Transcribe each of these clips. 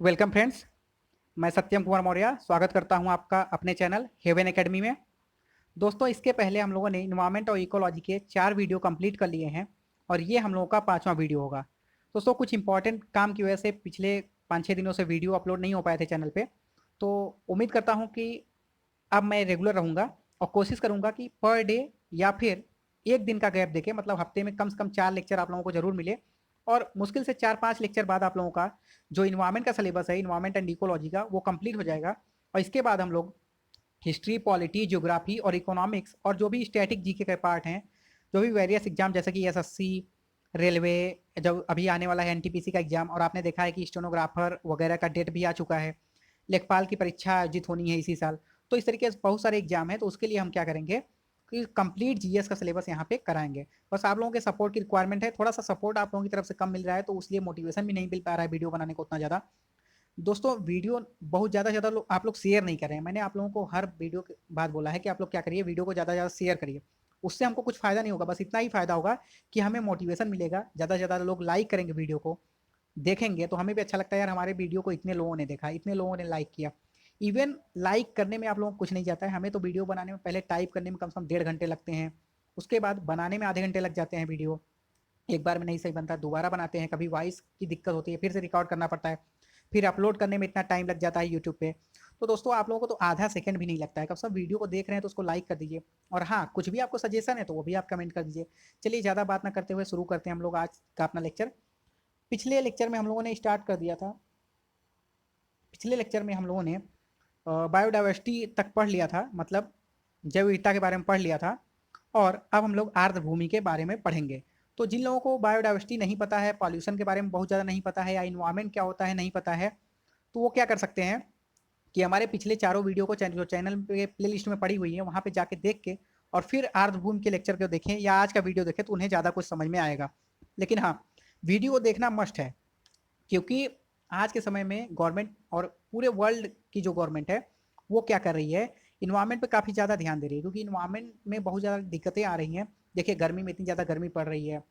Welcome friends. मैं सत्यम कुमार मौर्य स्वागत करता हूं आपका अपने चैनल हेवन एकेडमी में। दोस्तों, इसके पहले हम लोगों ने इन्वायरमेंट और इकोलॉजी के 4 वीडियो कंप्लीट कर लिए हैं और ये हम लोगों का 5वां वीडियो होगा। दोस्तों, कुछ इंपॉर्टेंट काम की वजह से पिछले 5-6 दिनों से वीडियो अपलोड नहीं हो पाए थे चैनल पे। तो उम्मीद करता हूँ कि अब मैं रेगुलर रहूँगा और कोशिश करूँगा कि पर डे या फिर एक दिन का गैप देके, मतलब हफ्ते में कम से कम 4 लेक्चर आप लोगों को ज़रूर मिले। और मुश्किल से 4-5 लेक्चर बाद आप लोगों का जो इन्वायरमेंट का सिलेबस है, इन्वायरमेंट एंड इकोलॉजी का, वो कंप्लीट हो जाएगा। और इसके बाद हम लोग हिस्ट्री, पॉलिटी, ज्योग्राफी और इकोनॉमिक्स और जो भी स्टैटिक जीके के पार्ट हैं, जो भी वेरियस एग्जाम जैसे कि एसएससी, रेलवे, जब अभी आने वाला है एनटीपीसी का एग्जाम, और आपने देखा है कि स्टेनोग्राफर वगैरह का डेट भी आ चुका है। लेखपाल की परीक्षा आयोजित होनी है इसी साल। तो इस तरीके से बहुत सारे एग्जाम हैं, तो उसके लिए हम क्या करेंगे कि कंप्लीट जीएस का सिलेबस यहाँ पे कराएंगे। बस आप लोगों के सपोर्ट की रिक्वायरमेंट है, थोड़ा सा सपोर्ट आप लोगों की तरफ से कम मिल रहा है, तो उसलिए मोटिवेशन भी नहीं मिल पा रहा है वीडियो बनाने को उतना ज़्यादा। दोस्तों, वीडियो बहुत ज़्यादा आप लोग शेयर नहीं कर रहे हैं। मैंने आप लोगों को हर वीडियो के बाद बोला है कि आप लोग क्या करिए, वीडियो को ज़्यादा से ज़्यादा शेयर करिए। उससे हमको कुछ फ़ायदा नहीं होगा, बस इतना ही फ़ायदा होगा कि हमें मोटिवेशन मिलेगा। ज़्यादा से ज़्यादा लोग लाइक करेंगे, वीडियो को देखेंगे तो हमें भी अच्छा लगता है, यार हमारे वीडियो को इतने लोगों ने देखा, इतने लोगों ने लाइक किया। इवन लाइक करने में आप लोगों को कुछ नहीं जाता है, हमें तो वीडियो बनाने में पहले टाइप करने में कम से कम 1.5 घंटे लगते हैं। उसके बाद बनाने में आधे घंटे लग जाते हैं वीडियो। एक बार में नहीं सही बनता, दोबारा बनाते हैं, कभी वॉइस की दिक्कत होती है, फिर से रिकॉर्ड करना पड़ता है, फिर अपलोड करने में इतना टाइम लग जाता है यूट्यूब पे। तो दोस्तों, आप लोगों को तो आधा सेकंड भी नहीं लगता है, कब सब वीडियो को देख रहे हैं तो उसको लाइक कर दीजिए। और हाँ, कुछ भी आपको सजेशन है तो वो भी आप कमेंट कर दीजिए। चलिए, ज़्यादा बात ना करते हुए शुरू करते हैं हम लोग आज का अपना लेक्चर। पिछले लेक्चर में हम लोगों ने स्टार्ट कर दिया था, पिछले लेक्चर में हम लोगों ने बायोडाइवर्सिटी तक पढ़ लिया था, मतलब जैव विविधता के बारे में पढ़ लिया था। और अब हम लोग आर्द्र भूमि के बारे में पढ़ेंगे। तो जिन लोगों को बायोडाइवर्सिटी नहीं पता है, पॉल्यूशन के बारे में बहुत ज़्यादा नहीं पता है, या इन्वायरमेंट क्या होता है नहीं पता है, तो वो क्या कर सकते हैं कि हमारे पिछले चारों वीडियो को जो चैनल पे प्ले लिस्ट में पड़ी हुई है वहाँ पे जाके देख के और फिर आर्द्र भूमि के लेक्चर को देखें या आज का वीडियो देखें, तो उन्हें ज़्यादा कुछ समझ में आएगा। लेकिन हाँ, वीडियो देखना मस्ट है, क्योंकि आज के समय में गवर्नमेंट और पूरे वर्ल्ड की जो गवर्नमेंट है वो क्या कर रही है, इन्वायरमेंट पे काफ़ी ज़्यादा ध्यान दे रही है, क्योंकि इन्वायरमेंट में बहुत ज़्यादा दिक्कतें आ रही हैं। देखिए, गर्मी में इतनी ज़्यादा गर्मी पड़ रही है,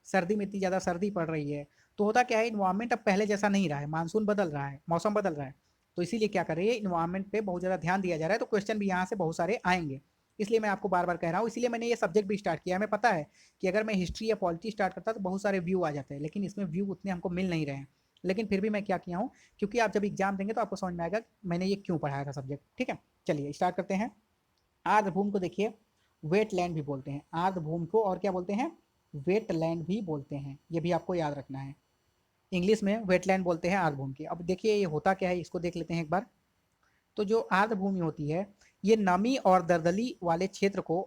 सर्दी में इतनी ज़्यादा सर्दी पड़ रही है। तो होता क्या है, इन्वायरमेंट अब पहले जैसा नहीं रहा है, मानसून बदल रहा है, मौसम बदल रहा है। तो इसीलिए क्या कर रही है, इन्वायरमेंट पे बहुत ज़्यादा ध्यान दिया जा रहा है। तो क्वेश्चन भी यहाँ से बहुत सारे आएंगे, इसलिए मैं आपको बार बार कह रहा हूँ। इसीलिए मैंने ये सब्जेक्ट भी स्टार्ट किया। हमें पता है कि अगर मैं हिस्ट्री या पॉलिटी स्टार्ट करता तो बहुत सारे व्यू आ जाते हैं, लेकिन इसमें व्यू उतने हमको मिल नहीं रहे हैं। लेकिन फिर भी मैं क्या किया हूँ, क्योंकि आप जब एग्जाम देंगे तो आपको समझ में आएगा मैंने ये क्यों पढ़ाया था सब्जेक्ट। ठीक है, चलिए स्टार्ट करते हैं। आर्द्र भूमि को देखिए, वेटलैंड भी बोलते हैं आर्द्र भूमि को, और क्या बोलते हैं, वेटलैंड भी बोलते हैं। ये भी आपको याद रखना है। इंग्लिश में वेटलैंड बोलते हैं आर्द्र भूमि की। अब देखिए ये होता क्या है, इसको देख लेते हैं एक बार। तो जो आर्द्र भूमि होती है, ये नमी और दलदली वाले क्षेत्र को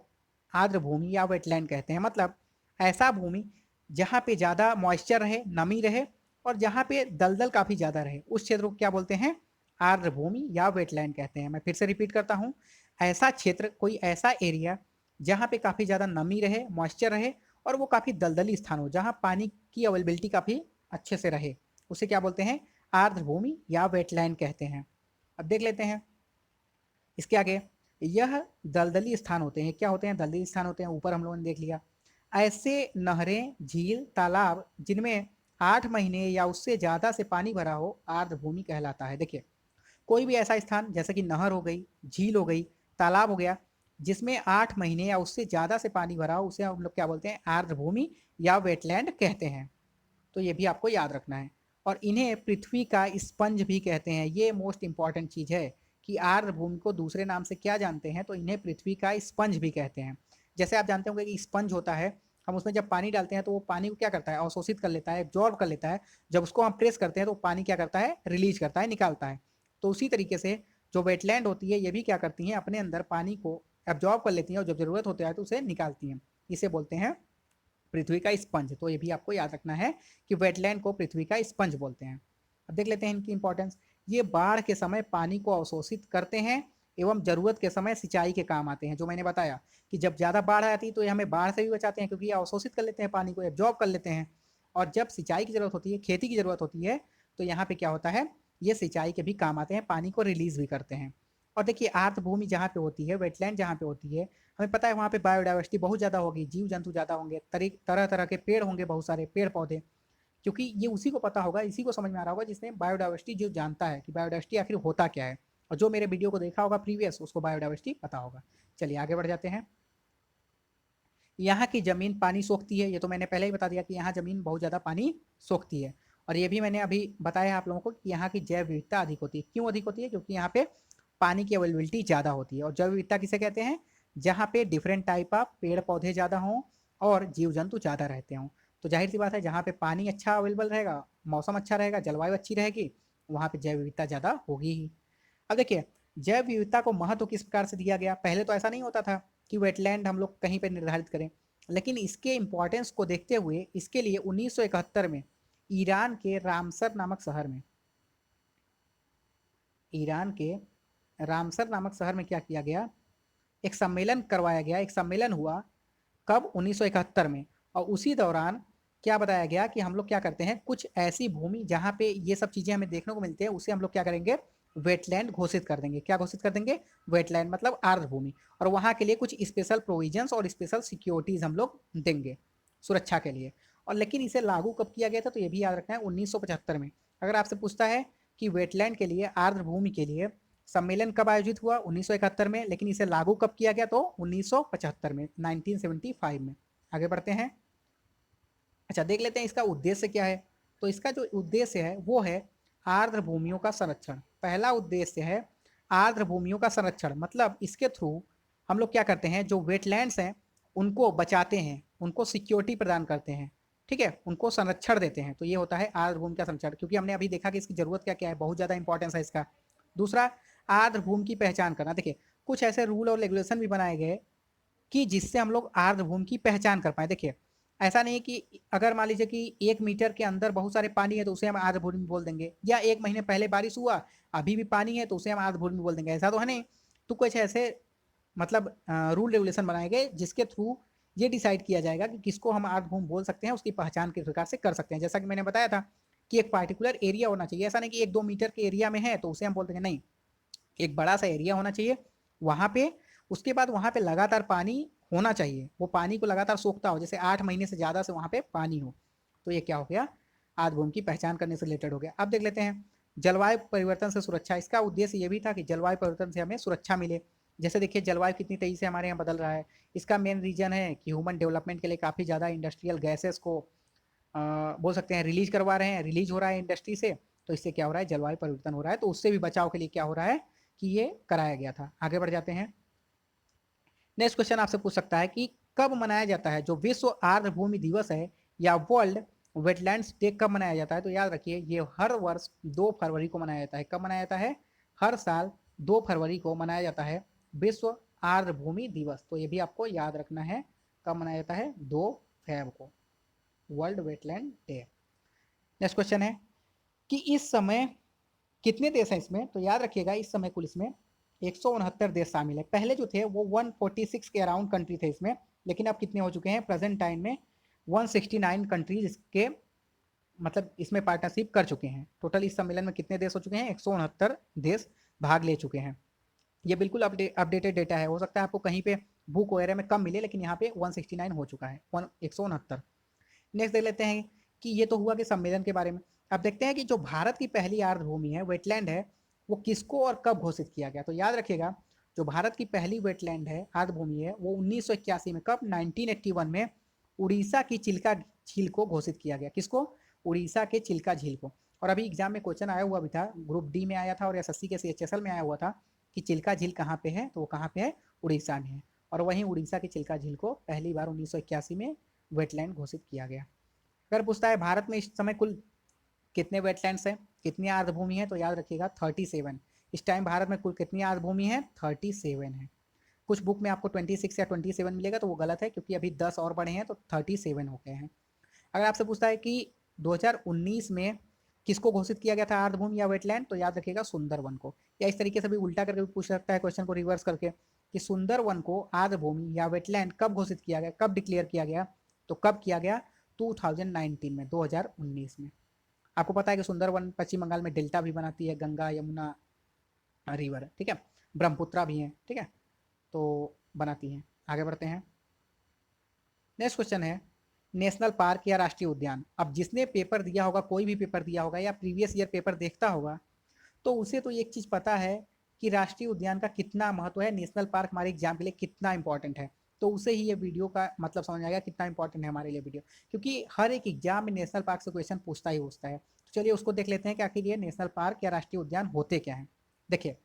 आर्द्र भूमि या वेटलैंड कहते हैं। मतलब ऐसा भूमि जहाँ पे ज़्यादा मॉइस्चर रहे, नमी रहे, और जहाँ पे दलदल काफ़ी ज़्यादा रहे, उस क्षेत्र को क्या बोलते हैं, आर्द्र भूमि या वेटलैंड कहते हैं। मैं फिर से रिपीट करता हूँ, ऐसा क्षेत्र, कोई ऐसा एरिया जहाँ पे काफ़ी ज़्यादा नमी रहे, मॉइस्चर रहे, और वो काफ़ी दलदली स्थान हो, जहाँ पानी की अवेलेबिलिटी काफ़ी अच्छे से रहे, उसे क्या बोलते हैं, आर्द्र भूमि या वेटलैंड कहते हैं। अब देख लेते हैं इसके आगे। यह दलदली स्थान होते हैं, क्या होते हैं, दलदली स्थान होते हैं। ऊपर हम लोगों ने देख लिया, ऐसे नहरें, झील, तालाब जिनमें 8 महीने या उससे ज़्यादा से पानी भरा हो, आर्द्र भूमि कहलाता है। देखिए, कोई भी ऐसा स्थान जैसे कि नहर हो गई, झील हो गई, तालाब हो गया, जिसमें 8 महीने या उससे ज़्यादा से पानी भरा हो, उसे हम लोग क्या बोलते हैं, आर्द्र भूमि या वेटलैंड कहते हैं। तो ये भी आपको याद रखना है। और इन्हें पृथ्वी का स्पंज भी कहते हैं। ये मोस्ट इंपॉर्टेंट चीज़ है कि आर्द्र भूमि को दूसरे नाम से क्या जानते हैं, तो इन्हें पृथ्वी का स्पंज भी कहते हैं। जैसे आप जानते होंगे कि स्पंज होता है, हम उसमें जब पानी डालते हैं तो वो पानी को क्या करता है, अवशोषित कर लेता है, एब्जॉर्ब कर लेता है। जब उसको हम प्रेस करते हैं तो पानी क्या करता है, रिलीज करता है, निकालता है। तो उसी तरीके से जो वेटलैंड होती है, ये भी क्या करती हैं, अपने अंदर पानी को एब्जॉर्ब कर लेती हैं, और जब जरूरत होता है तो उसे निकालती हैं। इसे बोलते हैं पृथ्वी का स्पंज। तो ये भी आपको याद रखना है कि वेटलैंड को पृथ्वी का स्पंज बोलते हैं। अब देख लेते हैं इनकी इंपॉर्टेंस। ये बाढ़ के समय पानी को अवशोषित करते हैं एवं जरूरत के समय सिंचाई के काम आते हैं। जो मैंने बताया कि जब ज़्यादा बाढ़ आती है तो ये हमें बाढ़ से भी बचाते हैं, क्योंकि ये अवशोषित कर लेते हैं, पानी को एब्जॉर्ब कर लेते हैं। और जब सिंचाई की जरूरत होती है, खेती की जरूरत होती है, तो यहाँ पे क्या होता है, ये सिंचाई के भी काम आते हैं, पानी को रिलीज भी करते हैं। और देखिए, आर्द्र भूमि जहाँ पे होती है, वेटलैंड जहाँ पे होती है, हमें पता है वहाँ पे बायोडाइवर्सिटी बहुत ज़्यादा होगी, जीव जंतु ज़्यादा होंगे, तरह तरह के पेड़ होंगे, बहुत सारे पेड़ पौधे। क्योंकि ये उसी को पता होगा, इसी को समझ में आ रहा होगा जिसने बायोडाइवर्सिटी जो जानता है कि बायोडाइवर्सिटी आखिर होता क्या है, और जो मेरे वीडियो को देखा होगा प्रीवियस उसको बायोडाइवर्सिटी पता होगा। चलिए आगे बढ़ जाते हैं। यहाँ की ज़मीन पानी सोखती है, ये तो मैंने पहले ही बता दिया कि यहाँ ज़मीन बहुत ज़्यादा पानी सोखती है। और ये भी मैंने अभी बताया आप लोगों को कि यहाँ की जैव विविधता अधिक होती है। क्यों अधिक होती है? क्योंकि यहाँ पे पानी की अवेलेबिलिटी ज़्यादा होती है। और जैव विविधता किसे कहते हैं? जहाँ पे डिफरेंट टाइप ऑफ पेड़ पौधे ज़्यादा हों और जीव जंतु ज़्यादा रहते हों। तो जाहिर सी बात है, जहाँ पे पानी अच्छा अवेलेबल रहेगा, मौसम अच्छा रहेगा, जलवायु अच्छी रहेगी, वहाँ पे जैव विविधता ज़्यादा होगी ही। अब देखिए, जैव विविधता को महत्व किस प्रकार से दिया गया? पहले तो ऐसा नहीं होता था कि वेटलैंड हम लोग कहीं पे निर्धारित करें, लेकिन इसके इम्पोर्टेंस को देखते हुए इसके लिए 1971 में ईरान के रामसर नामक शहर में, ईरान के रामसर नामक शहर में क्या किया गया? एक सम्मेलन करवाया गया। एक सम्मेलन हुआ कब? 1971 में। और उसी दौरान क्या बताया गया कि हम लोग क्या करते हैं, कुछ ऐसी भूमि जहाँ पे ये सब चीज़ें हमें देखने को मिलती है, उसे हम लोग क्या करेंगे? वेटलैंड घोषित कर देंगे। क्या घोषित कर देंगे? वेटलैंड मतलब आर्द्र भूमि। और वहाँ के लिए कुछ स्पेशल प्रोविजंस और स्पेशल सिक्योरिटीज़ हम लोग देंगे सुरक्षा के लिए। और लेकिन इसे लागू कब किया गया था? तो ये भी याद रखना है, 1975 में। अगर आपसे पूछता है कि वेटलैंड के लिए, आर्द्र भूमि के लिए सम्मेलन कब आयोजित हुआ? 1971 में। लेकिन इसे लागू कब किया गया? तो 1975 में, 1975 में। आगे बढ़ते हैं। अच्छा, देख लेते हैं इसका उद्देश्य क्या है। तो इसका जो उद्देश्य है वो है आर्द्र भूमियों का संरक्षण। पहला उद्देश्य है आर्द्र भूमियों का संरक्षण, मतलब इसके थ्रू हम लोग क्या करते हैं, जो वेटलैंड्स हैं उनको बचाते हैं, उनको सिक्योरिटी प्रदान करते हैं, ठीक है, उनको संरक्षण देते हैं। तो ये होता है आर्द्र भूमि का संरक्षण, क्योंकि हमने अभी देखा कि इसकी जरूरत क्या क्या है, बहुत ज़्यादा इंपॉर्टेंस है इसका। दूसरा, आर्द्र भूमि की पहचान करना। देखिए, कुछ ऐसे रूल और रेगुलेशन भी बनाए गए कि जिससे हम लोग आर्द्र भूमि की पहचान कर पाए। देखिए, ऐसा नहीं है कि अगर मान लीजिए कि 1 मीटर के अंदर बहुत सारे पानी है तो उसे हम आर्द्र भूमि बोल देंगे, या 1 महीने पहले बारिश हुआ अभी भी पानी है तो उसे हम आर्द्र भूमि बोल देंगे, ऐसा तो है नहीं। तो कुछ ऐसे मतलब रूल रेगुलेशन बनाए गए जिसके थ्रू ये डिसाइड किया जाएगा कि किसको हम आर्द्र भूमि बोल सकते हैं, उसकी पहचान किस प्रकार से कर सकते हैं। जैसा कि मैंने बताया था कि एक पार्टिकुलर एरिया होना चाहिए, ऐसा नहीं कि 1-2 मीटर के एरिया में है तो उसे हम बोल देंगे, नहीं, एक बड़ा सा एरिया होना चाहिए वहाँ पे। उसके बाद वहाँ पे लगातार पानी होना चाहिए, वो पानी को लगातार सोखता हो, जैसे 8 महीने से ज़्यादा से वहाँ पे पानी हो। तो ये क्या हो गया? आर्द्र भूमि की पहचान करने से रिलेटेड हो गया। अब देख लेते हैं जलवायु परिवर्तन से सुरक्षा। इसका उद्देश्य ये भी था कि जलवायु परिवर्तन से हमें सुरक्षा मिले। जैसे देखिए, जलवायु कितनी तेजी से हमारे यहाँ बदल रहा है। इसका मेन रीजन है कि ह्यूमन डेवलपमेंट के लिए काफ़ी ज़्यादा इंडस्ट्रियल गैसेस को बोल सकते हैं रिलीज करवा रहे हैं, रिलीज हो रहा है इंडस्ट्री से। तो इससे क्या हो रहा है? जलवायु परिवर्तन हो रहा है। तो उससे भी बचाव के लिए क्या हो रहा है कि ये कराया गया था। आगे बढ़ जाते हैं। नेक्स्ट क्वेश्चन आपसे पूछ सकता है कि कब मनाया जाता है जो विश्व आर्द्र भूमि दिवस है, या वर्ल्ड वेटलैंड्स डे कब मनाया जाता है? तो याद रखिए, ये हर वर्ष 2 फरवरी को मनाया जाता है। कब मनाया जाता है? हर साल 2 फरवरी को मनाया जाता है विश्व आर्द्र भूमि दिवस। तो ये भी आपको याद रखना है, कब मनाया जाता है? 2 फेब को, world wetland day. Next question है कि इस समय कितने देश हैं इसमें? तो याद रखिएगा, इस समय कुल इसमें 169 देश शामिल है। पहले जो थे वो 146 के अराउंड कंट्री थे इसमें, लेकिन अब कितने हो चुके हैं प्रेजेंट टाइम में? 169 कंट्रीज के मतलब इसमें पार्टनरशिप कर चुके हैं। टोटल इस सम्मेलन में कितने देश हो चुके हैं? 169 देश भाग ले चुके हैं। ये बिल्कुल अपडेटेड डेटा है, हो सकता है आपको कहीं पे बुक वगैरह में कम मिले, लेकिन यहाँ पे 169 हो चुका है, 169। नेक्स्ट देख लेते हैं कि ये तो हुआ कि सम्मेलन के बारे में। अब देखते हैं कि जो भारत की पहली आर्द्र भूमि है, वेटलैंड है, वो किसको और कब घोषित किया गया? तो याद रखिएगा, जो भारत की पहली वेटलैंड है, आर्द्र भूमि है, वो 1981 में, कब? 1981 में उड़ीसा की चिल्का झील को घोषित किया गया। किसको? उड़ीसा के चिल्का झील को। और अभी एग्जाम में क्वेश्चन आया हुआ भी था, ग्रुप डी में आया था और एसएससी के सीएचएसएल में आया हुआ था कि चिल्का झील कहाँ पे है? तो वो कहाँ पे है? उड़ीसा में है। और वहीं उड़ीसा की चिल्का झील को पहली बार 1981 में वेटलैंड घोषित किया गया। अगर पूछता है भारत में इस समय कुल कितने वेटलैंड्स हैं, कितनी आर्द्र भूमि है, तो याद रखिएगा 37। इस टाइम भारत में कुल कितनी आर्द्र भूमि है? 37 है। कुछ बुक में आपको 26 या 27 मिलेगा तो वो गलत है, क्योंकि अभी 10 और बढ़े हैं तो 37 हो गए हैं। अगर आपसे पूछता है कि 2019 में किसको घोषित किया गया था आर्द्र भूमि या वेटलैंड, तो याद रखिएगा सुंदरवन को। या इस तरीके से भी उल्टा करके भी पूछ सकता है क्वेश्चन को रिवर्स करके कि सुंदरवन को आर्द्र भूमि या वेटलैंड कब घोषित किया गया, कब डिक्लेयर किया गया? तो कब किया गया? 2019 में, 2019 में। आपको पता है कि सुंदरवन पश्चिम बंगाल में डेल्टा भी बनाती है, गंगा यमुना रिवर, ठीक है, ब्रह्मपुत्रा भी है, ठीक है, तो बनाती हैं। आगे बढ़ते हैं। नेक्स्ट क्वेश्चन है नेशनल पार्क या राष्ट्रीय उद्यान। अब जिसने पेपर दिया होगा, कोई भी पेपर दिया होगा या प्रीवियस ईयर पेपर देखता होगा, तो उसे तो एक चीज़ पता है कि राष्ट्रीय उद्यान का कितना महत्व है, नेशनल पार्क हमारे एग्जाम के लिए कितना इंपॉर्टेंट है। तो उसे ही ये वीडियो का मतलब समझ आएगा कितना इंपॉर्टेंट है हमारे लिए वीडियो, क्योंकि हर एक एग्जाम में नेशनल पार्क से क्वेश्चन पूछता ही पूछता है। तो चलिए उसको देख लेते हैं कि आखिर ये नेशनल पार्क या राष्ट्रीय उद्यान होते क्या हैं। देखिए,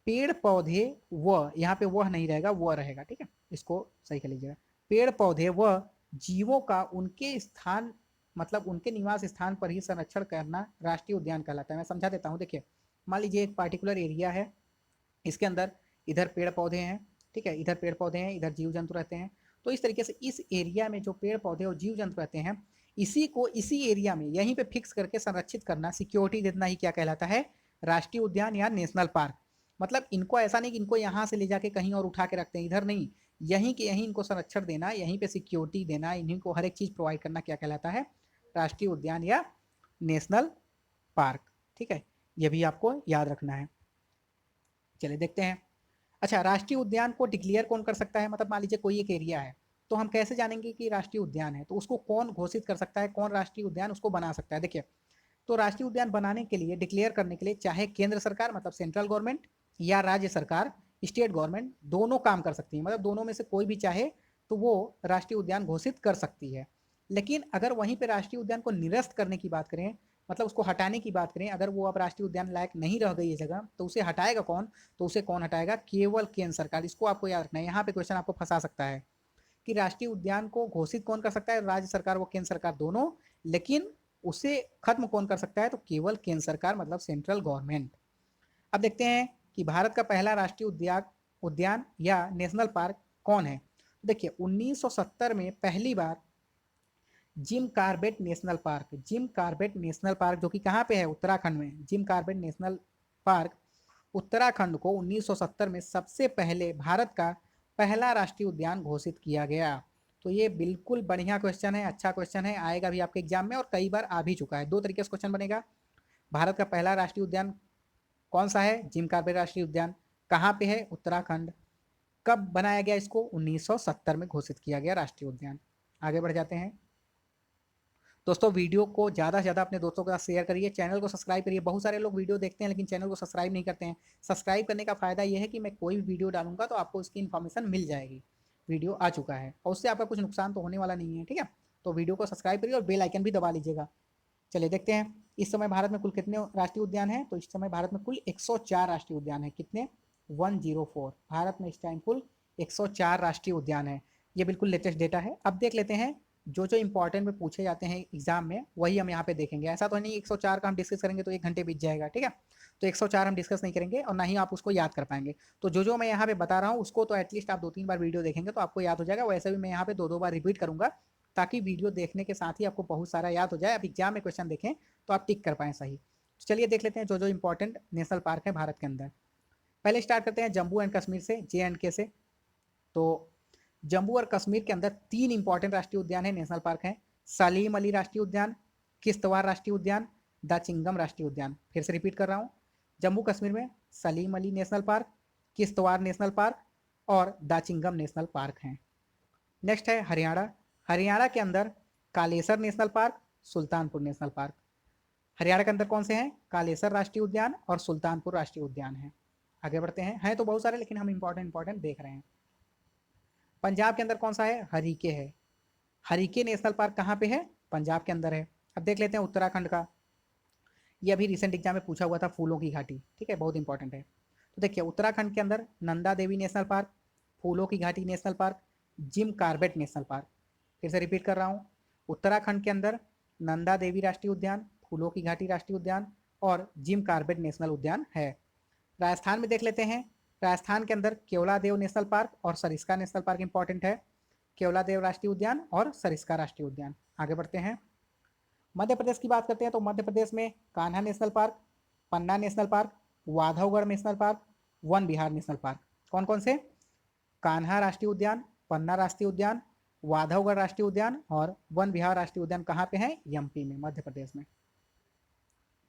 पेड़ पौधे व, यहाँ पे वह नहीं रहेगा, वह रहेगा, ठीक है, इसको सही कर लीजिएगा। पेड़ पौधे व जीवों का उनके स्थान, मतलब उनके निवास स्थान पर ही संरक्षण करना राष्ट्रीय उद्यान कहलाता है। मैं समझा देता हूँ। देखिए, मान लीजिए एक पार्टिकुलर एरिया है, इसके अंदर इधर पेड़ पौधे हैं, ठीक है, इधर पेड़ पौधे हैं, इधर जीव जंतु रहते हैं। तो इस तरीके से इस एरिया में जो पेड़ पौधे और जीव जंतु रहते हैं, इसी को इसी एरिया में यहीं पे फिक्स करके संरक्षित करना, सिक्योरिटी देना ही क्या कहलाता है, राष्ट्रीय उद्यान या नेशनल पार्क। मतलब इनको ऐसा नहीं कि इनको यहाँ से ले जाके कहीं और उठा के रखते हैं, इधर नहीं, यहीं के यहीं इनको संरक्षण देना, यहीं पे सिक्योरिटी देना, इन्हीं को हर एक चीज़ प्रोवाइड करना क्या कहलाता है, राष्ट्रीय उद्यान या नेशनल पार्क। ठीक है, ये भी आपको याद रखना है। चलिए देखते हैं। अच्छा, राष्ट्रीय उद्यान को डिक्लेयर कौन कर सकता है, मतलब मान लीजिए कोई एक एरिया है, तो हम कैसे जानेंगे कि राष्ट्रीय उद्यान है, तो उसको कौन घोषित कर सकता है, कौन राष्ट्रीय उद्यान उसको बना सकता है। देखिए, तो राष्ट्रीय उद्यान बनाने के लिए, डिक्लेयर करने के लिए, चाहे केंद्र सरकार मतलब सेंट्रल गवर्नमेंट या राज्य सरकार स्टेट गवर्नमेंट दोनों काम कर सकती है, मतलब दोनों में से कोई भी चाहे तो वो राष्ट्रीय उद्यान घोषित कर सकती है। लेकिन अगर वहीं पे राष्ट्रीय उद्यान को निरस्त करने की बात करें, मतलब उसको हटाने की बात करें, अगर वो अब राष्ट्रीय उद्यान लायक नहीं रह गई है जगह, तो उसे हटाएगा कौन, तो उसे कौन हटाएगा, केवल केंद्र सरकार। इसको आपको याद रखना है, यहाँ पे क्वेश्चन आपको फंसा सकता है कि राष्ट्रीय उद्यान को घोषित कौन कर सकता है, राज्य सरकार व केंद्र सरकार दोनों, लेकिन उसे खत्म कौन कर सकता है, तो केवल केंद्र सरकार मतलब सेंट्रल गवर्नमेंट। अब देखते हैं कि भारत का पहला राष्ट्रीय उद्यान उद्यान या नेशनल पार्क कौन है। देखिए, 1970 में पहली बार Jim Corbett national park, Jim Corbett national park जो कि कहाँ पे है, उत्तराखंड में, Jim Corbett national park Uttarakhand को 1970 में सबसे पहले भारत का पहला राष्ट्रीय उद्यान घोषित किया गया। तो ये बिल्कुल बढ़िया क्वेश्चन है, अच्छा क्वेश्चन है, आएगा भी आपके एग्जाम में और कई बार आ भी चुका है। दो तरीके से क्वेश्चन बनेगा। भारत का पहला राष्ट्रीय उद्यान कौन सा है, जिम कार्बेट राष्ट्रीय उद्यान, कहाँ पे है, उत्तराखंड, कब बनाया गया, इसको 1970 में घोषित किया गया राष्ट्रीय उद्यान। आगे बढ़ जाते हैं। दोस्तों, वीडियो को ज़्यादा से ज़्यादा अपने दोस्तों के साथ शेयर करिए, चैनल को सब्सक्राइब करिए। बहुत सारे लोग वीडियो देखते हैं लेकिन चैनल को सब्सक्राइब नहीं करते हैं। सब्सक्राइब करने का फ़ायदा ये है कि मैं कोई भी वीडियो डालूंगा तो आपको उसकी इन्फॉर्मेशन मिल जाएगी, वीडियो आ चुका है, और उससे आपका कुछ नुकसान तो होने वाला नहीं है, ठीक है। तो वीडियो को सब्सक्राइब करिए और बेल आइकन भी दबा लीजिएगा। चलिए देखते हैं, इस समय भारत में कुल कितने राष्ट्रीय उद्यान हैं, तो इस समय भारत में कुल 104 राष्ट्रीय उद्यान है। कितने, 104। भारत में इस टाइम कुल 104 राष्ट्रीय उद्यान है। ये बिल्कुल लेटेस्ट डेटा है। अब देख लेते हैं जो जो इंपॉर्टेंट में पूछे जाते हैं एग्जाम में, वही हम यहाँ पे देखेंगे। ऐसा तो नहीं 104 का हम डिस्कस करेंगे तो 1 घंटे बीत जाएगा, ठीक है। तो 104 हम डिस्कस नहीं करेंगे और ना ही आप उसको याद कर पाएंगे। तो जो जो मैं यहाँ पे बता रहा हूँ उसको तो एटलीस्ट आप 2-3 बार वीडियो देखेंगे तो आपको याद हो जाएगा। वैसे भी मैं यहाँ पे 2-2 बार रिपीट करूँगा ताकि वीडियो देखने के साथ ही आपको बहुत सारा याद हो जाए। अब एग्जाम में क्वेश्चन देखें तो आप टिक कर पाएँ सही। तो चलिए देख लेते हैं जो जो इंपॉर्टेंट नेशनल पार्क है भारत के अंदर। पहले स्टार्ट करते हैं जम्मू एंड कश्मीर से, JNK से। तो जम्मू और कश्मीर के अंदर 3 इंपॉर्टेंट राष्ट्रीय उद्यान है, नेशनल पार्क है। सलीम अली राष्ट्रीय उद्यान, किश्तवाड़ राष्ट्रीय उद्यान, दाचिंगम राष्ट्रीय उद्यान। फिर से रिपीट कर रहा हूँ, जम्मू कश्मीर में Salim Ali national park, Kishtwar national park और दाचिंगम नेशनल पार्क हैं। नेक्स्ट है हरियाणा। हरियाणा के अंदर Kalesar national park, Sultanpur national park. Haryana के अंदर कौन से हैं, कालेसर राष्ट्रीय उद्यान और सुल्तानपुर राष्ट्रीय उद्यान है। आगे बढ़ते हैं तो बहुत सारे लेकिन हम इंपॉर्टेंट देख रहे हैं। पंजाब के अंदर कौन सा है, हरीके है। हरीके नेशनल पार्क कहाँ पे है, पंजाब के अंदर है। अब देख लेते हैं उत्तराखंड का। ये अभी रिसेंट एग्जाम में पूछा हुआ था, फूलों की घाटी, ठीक है, बहुत इंपॉर्टेंट है। तो देखिए, उत्तराखंड के अंदर नंदा देवी नेशनल पार्क, फूलों की घाटी national park, Jim Corbett national park. फिर से रिपीट कर रहा हूँ, उत्तराखंड के अंदर नंदा देवी राष्ट्रीय उद्यान, फूलों की घाटी राष्ट्रीय उद्यान और जिम कार्बेट नेशनल उद्यान है। राजस्थान में देख लेते हैं। राजस्थान के अंदर केवलादेव नेशनल पार्क और सरिस्का नेशनल पार्क इंपॉर्टेंट है। केवलादेव राष्ट्रीय उद्यान और सरिस्का राष्ट्रीय उद्यान। आगे बढ़ते हैं, मध्य प्रदेश की बात करते हैं। तो मध्य प्रदेश में Kanha national park, Panna national park, वाधवगढ़ national park, Van Vihar national park. कौन कौन से, कान्हा राष्ट्रीय उद्यान, पन्ना राष्ट्रीय उद्यान, वाधवगढ़ राष्ट्रीय उद्यान और वन विहार राष्ट्रीय उद्यान कहाँ पे है, MP में, मध्य प्रदेश में।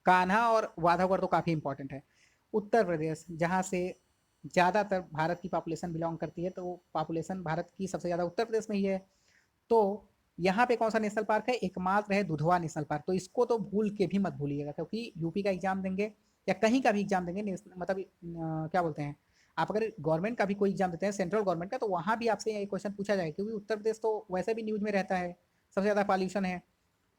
कान्हा और वाधवगढ़ तो काफ़ी इंपॉर्टेंट है। उत्तर प्रदेश, जहाँ से ज़्यादातर भारत की पॉपुलेशन बिलोंग करती है, तो पॉपुलेशन भारत की सबसे ज़्यादा उत्तर प्रदेश में ही है। तो यहाँ पे कौन सा नेशनल पार्क है, एकमात्र है दुधवा नेशनल पार्क। तो इसको तो भूल के भी मत भूलिएगा, क्योंकि यूपी का एग्जाम देंगे या कहीं का भी एग्जाम देंगे, मतलब क्या बोलते हैं, आप अगर गवर्नमेंट का भी कोई एग्जाम देते हैं, सेंट्रल गवर्नमेंट का, तो वहाँ भी आपसे ये क्वेश्चन पूछा जाएगा, क्योंकि उत्तर प्रदेश तो वैसे भी न्यूज में रहता है, सबसे ज़्यादा पॉल्यूशन है,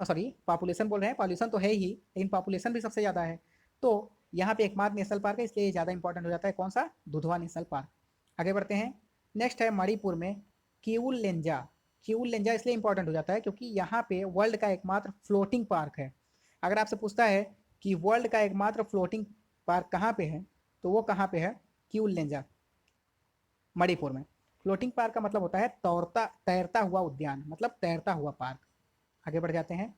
सॉरी पॉपुलेशन बोल रहे हैं, पॉल्यूशन तो है ही लेकिन पॉपुलेशन भी सबसे ज़्यादा है। तो यहाँ पे एकमात्र नेशनल पार्क है, इसलिए ज़्यादा इंपॉर्टेंट हो जाता है। कौन सा, दुधवा नेशनल पार्क। आगे बढ़ते हैं। नेक्स्ट है मणिपुर में किउल लेंजा। किउल लेंजा इसलिए इंपॉर्टेंट हो जाता है क्योंकि यहाँ पे वर्ल्ड का एकमात्र फ्लोटिंग पार्क है। अगर आपसे पूछता है कि वर्ल्ड का एकमात्र फ्लोटिंग पार्क कहाँ पे है, तो वो कहाँ पे है, किउल लेंजा, मणिपुर में। फ्लोटिंग पार्क का मतलब होता है तैरता हुआ उद्यान, मतलब तैरता हुआ पार्क। आगे बढ़ जाते हैं।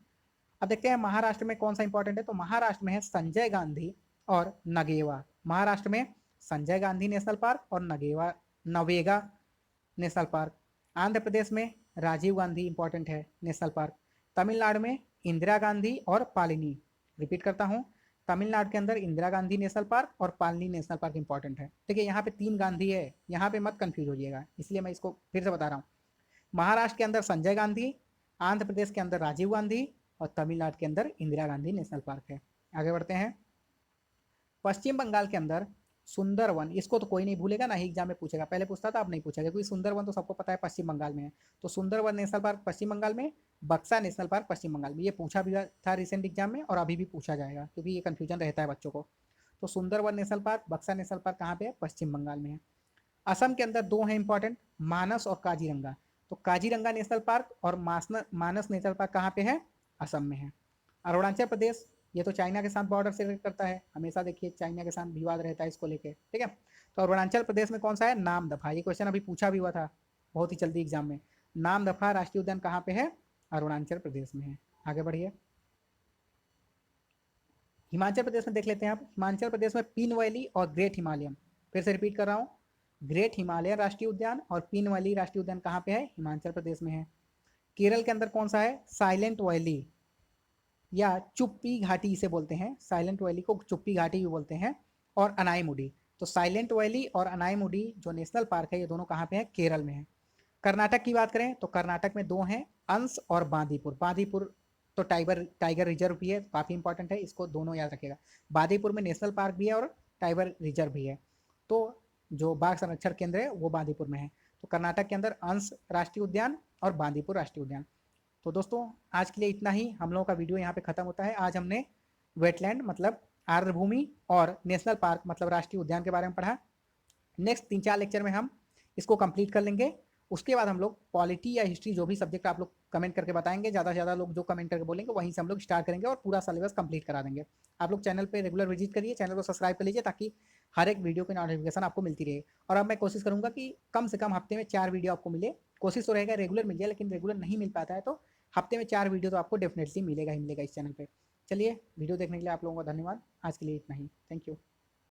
अब देखते हैं महाराष्ट्र में कौन सा इंपॉर्टेंट है, तो महाराष्ट्र में है संजय गांधी और नगेवा। महाराष्ट्र में संजय गांधी नेशनल पार्क और नवेगा नेशनल पार्क। आंध्र प्रदेश में राजीव गांधी इंपॉर्टेंट है नेशनल पार्क। तमिलनाडु में इंदिरा गांधी और पालिनी। रिपीट करता हूँ, तमिलनाडु के अंदर इंदिरा गांधी नेशनल पार्क और पालिनी नेशनल पार्क इंपॉर्टेंट है। देखिए यहाँ पे 3 गांधी है, यहाँ पे मत कंफ्यूज हो जाइएगा, इसलिए मैं इसको फिर से बता रहा हूँ। महाराष्ट्र के अंदर संजय गांधी, आंध्र प्रदेश के अंदर राजीव गांधी और तमिलनाडु के अंदर इंदिरा गांधी नेशनल पार्क है। आगे बढ़ते हैं। पश्चिम बंगाल के अंदर सुंदरवन, इसको तो कोई नहीं भूलेगा, ना ही एग्जाम में पूछेगा, पहले पूछता था अब नहीं पूछेगा, क्योंकि सुंदरवन तो सबको पता है पश्चिम बंगाल में है। तो सुंदरवन नेशनल पार्क पश्चिम बंगाल में, बक्सा नेशनल पार्क पश्चिम बंगाल में। ये पूछा भी था रिसेंट एग्जाम में और अभी भी पूछा जाएगा, क्योंकि ये कन्फ्यूजन रहता है बच्चों को। तो सुंदरवन नेशनल पार्क, बक्सा नेशनल पार्क कहाँ पे है, पश्चिम बंगाल में है। असम के अंदर 2 हैं इंपॉर्टेंट, मानस और काजीरंगा। तो काजीरंगा नेशनल पार्क और मानस नेशनल पार्क कहाँ पे है, असम में है। अरुणाचल प्रदेश, ये तो चाइना के साथ बॉर्डर से रिलेट करता है, हमेशा देखिए चाइना के साथ विवाद रहता है इसको लेके, ठीक है। तो अरुणाचल प्रदेश में कौन सा है, नामदफा। ये क्वेश्चन अभी पूछा भी हुआ था बहुत ही जल्दी एग्जाम में। नामदफा राष्ट्रीय उद्यान कहाँ पे है, अरुणाचल प्रदेश में है। आगे बढ़िए। हिमाचल प्रदेश में देख लेते हैं आप। हिमाचल प्रदेश में पीन वैली और ग्रेट हिमालयन, फिर से रिपीट कर रहा हूँ, ग्रेट हिमालयन राष्ट्रीय उद्यान और पीन वैली राष्ट्रीय उद्यान कहाँ पे है, हिमाचल प्रदेश में है। केरल के अंदर कौन सा है, साइलेंट वैली या चुप्पी घाटी इसे बोलते हैं, साइलेंट वैली को चुप्पी घाटी भी बोलते हैं, और अनाईमुडी। तो साइलेंट वैली और अनाईमुडी जो नेशनल पार्क है, ये दोनों कहाँ पे है, केरल में है। कर्नाटक की बात करें तो कर्नाटक में 2 हैं, अंश और बांदीपुर। बांदीपुर तो टाइगर रिजर्व भी है, काफ़ी इंपॉर्टेंट है, इसको दोनों याद रखिएगा। बांदीपुर में नेशनल पार्क भी है और टाइगर रिजर्व भी है। तो जो बाघ संरक्षण केंद्र है वो बांदीपुर में है। तो कर्नाटक के अंदर अंश राष्ट्रीय उद्यान और बांदीपुर राष्ट्रीय उद्यान। तो दोस्तों आज के लिए इतना ही, हम लोगों का वीडियो यहाँ पे खत्म होता है। आज हमने वेटलैंड मतलब आर्द्रभूमि और नेशनल पार्क मतलब राष्ट्रीय उद्यान के बारे में पढ़ा। नेक्स्ट 3-4 लेक्चर में हम इसको कंप्लीट कर लेंगे। उसके बाद हम लोग पॉलिटी या हिस्ट्री, जो भी सब्जेक्ट आप लोग कमेंट करके बताएंगे, ज़्यादा से ज़्यादा लोग जो कमेंट करके बोलेंगे वहीं से हम लोग स्टार्ट करेंगे और पूरा सिलेबस कंप्लीट करा देंगे। आप लोग चैनल पे रेगुलर विजिट करिए, चैनल को सब्सक्राइब कर लीजिए, ताकि हर एक वीडियो की नोटिफिकेशन आपको मिलती रहे। और अब मैं कोशिश करूँगा कि कम से कम हफ्ते में 4 वीडियो आपको मिले। कोशिश तो रहेगा रेगुलर मिल जाए, लेकिन रेगुलर नहीं मिल पाता है तो हफ्ते में 4 वीडियो तो आपको डेफिनेटली मिलेगा ही मिलेगा इस चैनल पर। चलिए, वीडियो देखने के लिए आप लोगों का धन्यवाद। आज के लिए इतना ही, थैंक यू।